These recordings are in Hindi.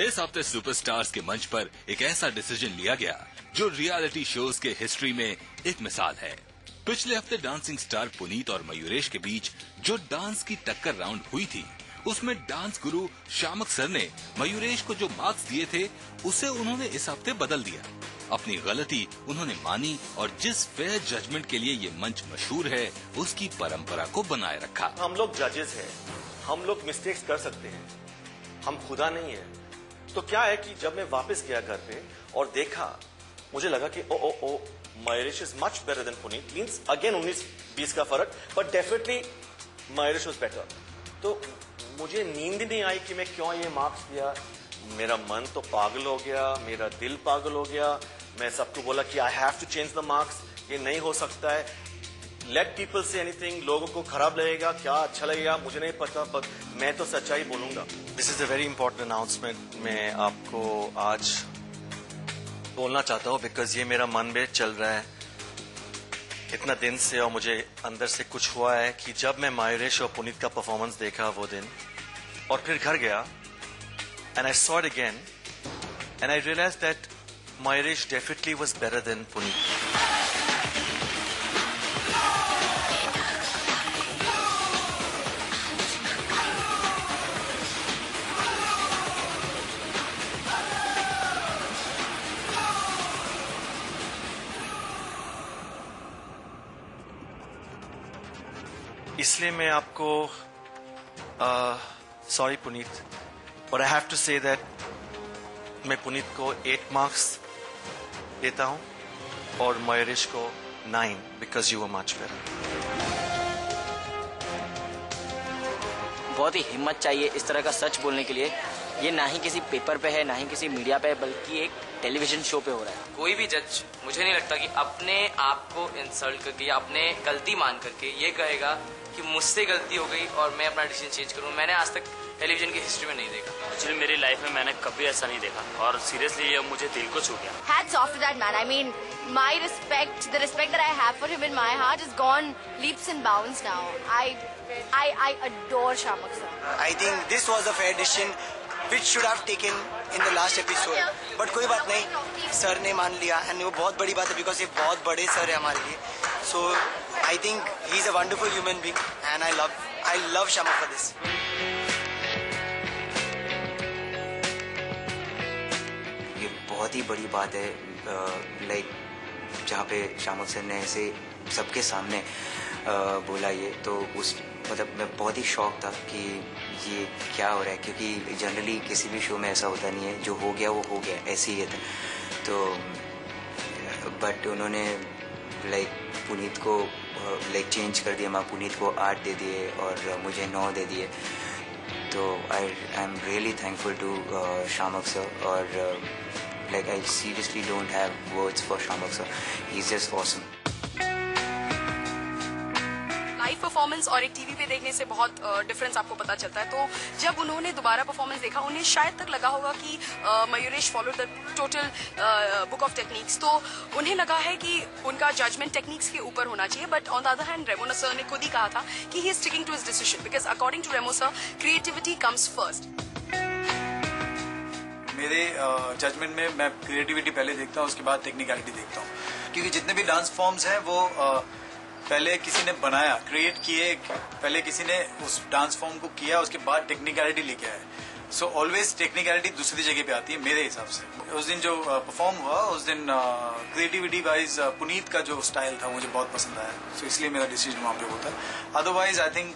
इस हफ्ते सुपरस्टार्स के मंच पर एक ऐसा डिसीजन लिया गया जो रियलिटी शोज के हिस्ट्री में एक मिसाल है। पिछले हफ्ते डांसिंग स्टार पुनीत और मयूरेश के बीच जो डांस की टक्कर राउंड हुई थी, उसमें डांस गुरु शामक सर ने मयूरेश को जो मार्क्स दिए थे उसे उन्होंने इस हफ्ते बदल दिया। अपनी गलती उन्होंने मानी और जिस फेयर जजमेंट के लिए ये मंच मशहूर है उसकी परंपरा को बनाए रखा। हम लोग जजेस हैं, हम लोग मिस्टेक्स कर सकते हैं, हम खुदा नहीं है। तो क्या है कि जब मैं वापस गया घर पे और देखा, मुझे लगा कि oh Mayuresh is much better than Puneet. Means again 19-20 का फर्क, but definitely Mayuresh was better. तो मुझे नींद नहीं आई कि मैं क्यों ये मार्क्स दिया। मेरा मन तो पागल हो गया, मेरा दिल पागल हो गया। मैं सबको बोला कि I have to change the marks, ये नहीं हो सकता है। लेट पीपल से एनीथिंग, लोगों को खराब लगेगा, क्या अच्छा लगेगा मुझे नहीं पता, पर मैं तो सच्चाई बोलूंगा। This is a very important announcement. मैं आपको आज बोलना चाहता हूँ बिकॉज ये मेरा मन में चल रहा है इतना दिन से, और मुझे अंदर से कुछ हुआ है कि जब मैं मयूरेश और पुनीत का परफॉर्मेंस देखा वो दिन और फिर घर गया and I saw it again and I realise that Mayuresh definitely was better than Puneet. इसलिए मैं आपको सॉरी पुनीत, और I have to say that मैं पुनीत को 8 मार्क्स देता हूं और मयूरेश को 9 because you are much better. बहुत ही हिम्मत चाहिए इस तरह का सच बोलने के लिए। ये ना ही किसी पेपर पे है, ना ही किसी मीडिया पे है, बल्कि एक टेलीविजन शो पे हो रहा है। कोई भी जज मुझे नहीं लगता कि अपने आप को इंसल्ट करके या अपने गलती मान करके ये कहेगा कि मुझसे गलती हो गई और मैं अपना डिसीजन चेंज करूं। मैंने आज तक टेलीविजन की हिस्ट्री में नहीं देखा। एक्चुअली मेरी लाइफ में मैंने कभी ऐसा नहीं देखा और सीरियसली ये मुझे दिल को छू गया। Hats off to that man. I mean, my respect, the respect that I have for him in my heart has gone leaps and bounds now. I adore Shamak sir. I think this was a fair decision which should have taken in the last episode. But कोई बात नहीं, सर ने मान लिया एंड वो बहुत बड़ी बात है बिकॉज ये बहुत बड़े सर है हमारे लिए। So I think he is a wonderful human being and I love Shamak for this. ये बहुत ही बड़ी बात है, लाइक जहाँ पे शामक सर ने ऐसे सबके सामने बोला ये, तो उस मतलब मैं बहुत ही शॉक था कि ये क्या हो रहा है, क्योंकि जनरली किसी भी शो में ऐसा होता नहीं है, जो हो गया वो हो गया, ऐसे ही था। तो बट उन्होंने लाइक पुनीत को लाइक चेंज कर दिया, मैं पुनीत को 8 दे दिए और मुझे 9 दे दिए। तो I am really thankful to Shiamak sir, और like I seriously don't have words for Shiamak sir, he is just awesome. Live performance और एक टीवी पे देखने से बहुत डिफरेंस आपको पता चलता है। तो जब उन्होंने दोबारा परफॉर्मेंस देखा, उन्हें शायद तक लगा होगा कि Mayuresh follow the total book of techniques, तो उन्हें लगा है कि उनका जजमेंट टेक्निक्स के ऊपर होना चाहिए। But on the other hand Remo sir ने खुद ही कहा था कि he is sticking to his decision because according to Remo sir creativity comes first. मेरे जजमेंट में मैं क्रिएटिविटी पहले देखता हूँ, उसके बाद टेक्निकलिटी देखता हूँ, क्योंकि जितने भी डांस फॉर्म्स हैं वो पहले किसी ने बनाया, क्रिएट किए, पहले किसी ने उस डांस फॉर्म को किया, उसके बाद टेक्निकलिटी लेके आए। सो ऑलवेज टेक्निकलिटी दूसरी जगह पे आती है मेरे हिसाब से। उस दिन जो परफॉर्म हुआ, उस दिन क्रिएटिविटी वाइज पुनीत का जो स्टाइल था मुझे बहुत पसंद आया, सो इसलिए मेरा डिसीजन वहाँ पे होता है। Otherwise I think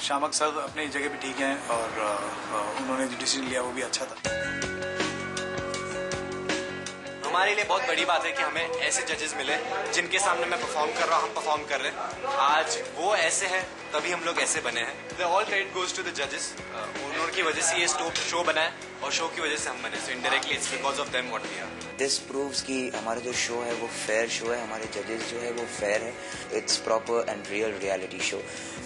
Shiamak sir अपनी जगह पे ठीक हैं और उन्होंने जो डिसीजन लिया वो भी अच्छा था। हमारे लिए बहुत बड़ी बात है कि हमें ऐसे जजेस मिले जिनके सामने मैं परफॉर्म कर रहा हूँ, हम परफॉर्म कर रहे हैं। आज वो ऐसे हैं तभी हम लोग ऐसे बने हैं। The all credit goes to the जजेस, उनकी वजह से ये शो बना है और शो की वजह से हम बने। So indirectly it's because of them what we are. This proves कि हमारा जो शो है वो फेयर शो है, हमारे जजेस जो है वो फेयर है, it's proper and real reality show.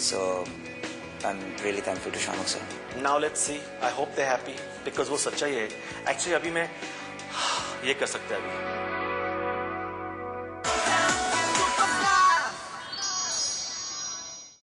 So I am really thankful to Shiamak sir. Now let's see, I hope they happy because वो सच्चाई है। एक्चुअली अभी मैं ये कर सकते हैं अभी